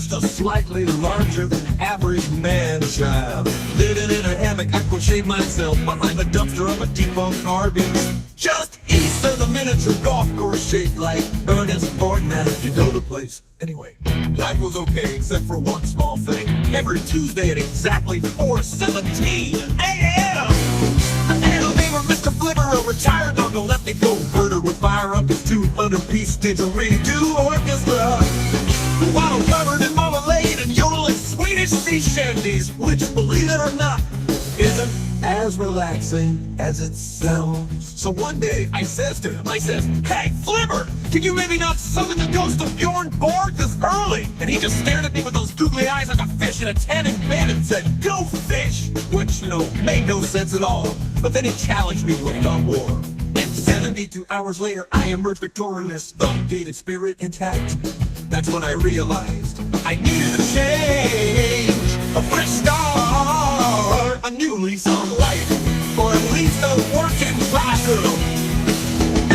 just a slightly larger than average man-child. Living in a hammock, I crochet myself behind the dumpster of a defunct Arby, just east of the miniature golf course shaped like Ernest Borgnine, if you know the place. Anyway, life was okay except for one small thing. Every Tuesday at exactly 4:17 a.m. Mr. Flibber, a retired narcoleptic go-birder, would fire up his 200-piece didgeridoo orchestra while covered in marmalade and yodeling Swedish sea shanties, which, believe it or not, isn't as relaxing as it sounds. So one day I says to him, "Hey, Flibber, can you maybe not summon the ghost of Björn Borg this early?" And he just stared at me with those googly eyes like a fish in a tanning bed and said, "Go fish!" Which, made no sense at all. But then he challenged me to a thumb war. And 72 hours later, I emerged victorious, updated spirit intact. That's when I realized I needed a change, a fresh start, a new lease on life, or at least a working classroom.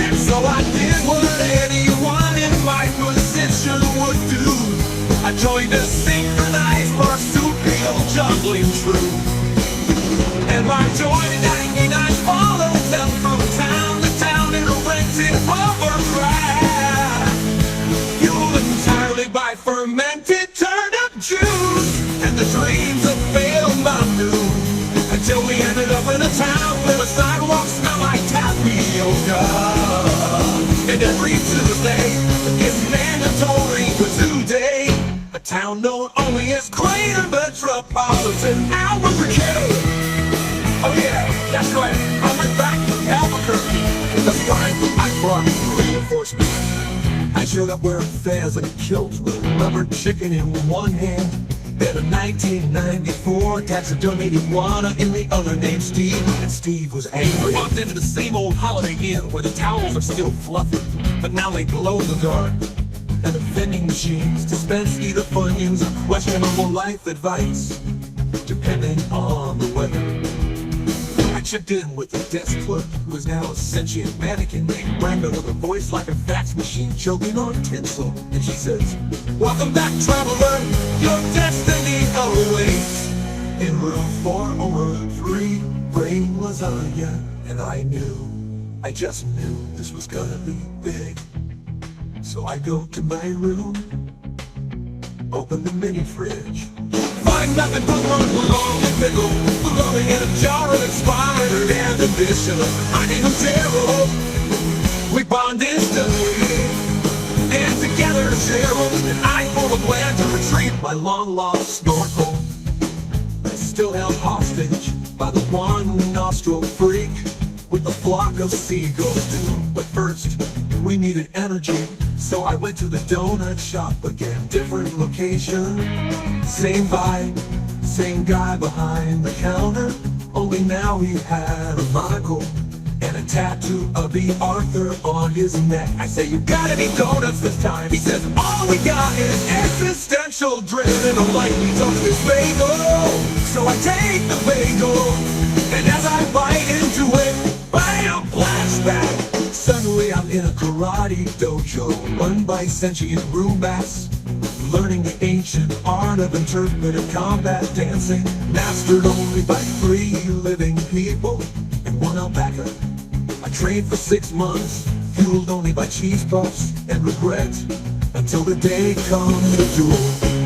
And so I did what anyone in my position would do. I joined a synchronized marsupial juggling troupe, and my joy 99 follows them from town to town in a rented hovercraft, fueled entirely by fermented turnip juice and the dreams of failed Mountain, until we ended up in a town where the sidewalks smell like tapioca. And every Tuesday is mandatory kazoo day, a town known only as Greater Metropolitan Albuquerque. Oh yeah, that's right, I'm right back from Albuquerque. That's right, I brought reinforcements. I showed up wearing fez and kilts with rubber chicken in one hand, and a 1994 taxidermy iguana in the other named Steve, and Steve was angry. I walked into the same old Holiday Inn where the towels are still fluffy, but now they glow in the dark, and the vending machines dispense either Funyuns or questionable life advice, depending on the weather. I checked in with the desk clerk, who is now a sentient mannequin named Brenda with a voice like a fax machine choking on tinsel. And she says, "Welcome back, traveler, your destiny awaits in room 403, brain lasagna." And I just knew this was gonna be big. So I go to my room, open the mini fridge, find nothing but one long and pickle, bologna in a jar of expired ammunition. I need a zero. We bond instantly, and together share an eyeful of land to retrieve my long-lost snorkel. I'm still held hostage by the one nostril freak with a flock of seagulls too. But first, we needed energy, so I went to the donut shop again. Different location, same vibe, same guy behind the counter, only now he had a monocle and a tattoo of the Arthur on his neck. I say, "You got any donuts this time?" He says, "All we got is existential dread and a lightly toasted bagel." So I take the bagel, and as I bite into it, bam, flashback. Suddenly I'm in a karate dojo run by sentient roommates, learning the ancient art of interpretive combat dancing, mastered only by 3 living people and 1 alpaca. I trained for 6 months, fueled only by cheese puffs and regret, until the day comes to duel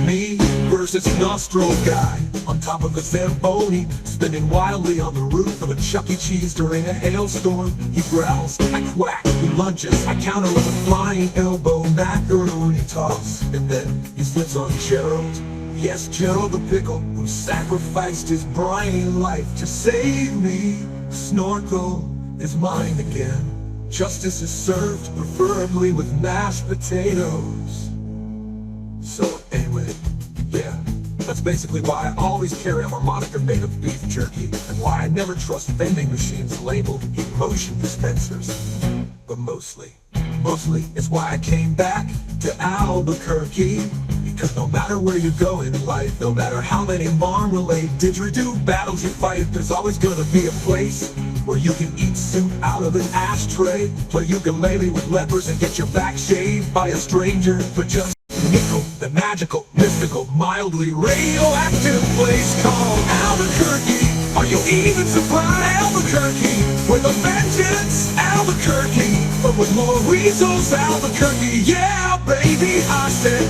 me versus nostril guy on top of a Zamboni, spinning wildly on the roof of a Chuck E. Cheese during a hailstorm. He growls, I quack, he lunges, I counter with a flying elbow macaroni toss, and then he slips on Gerald. Yes, Gerald the pickle, who sacrificed his briny life to save me. Snorkel is mine again. Justice is served, preferably with mashed potatoes. So anyway, yeah, that's basically why I always carry a harmonica made of beef jerky, and why I never trust vending machines labeled emotion dispensers. But mostly it's why I came back to Albuquerque, because no matter where you go in life, no matter how many marmalade didgeridoo battles you fight, there's always gonna be a place where you can eat soup out of an ashtray, play ukulele with lepers, and get your back shaved by a stranger for just nickel, the magical, mystical, mildly radioactive place called Albuquerque. Are you even surprised? Albuquerque, with a vengeance, Albuquerque, but with more weasels, Albuquerque. Yeah, baby, I said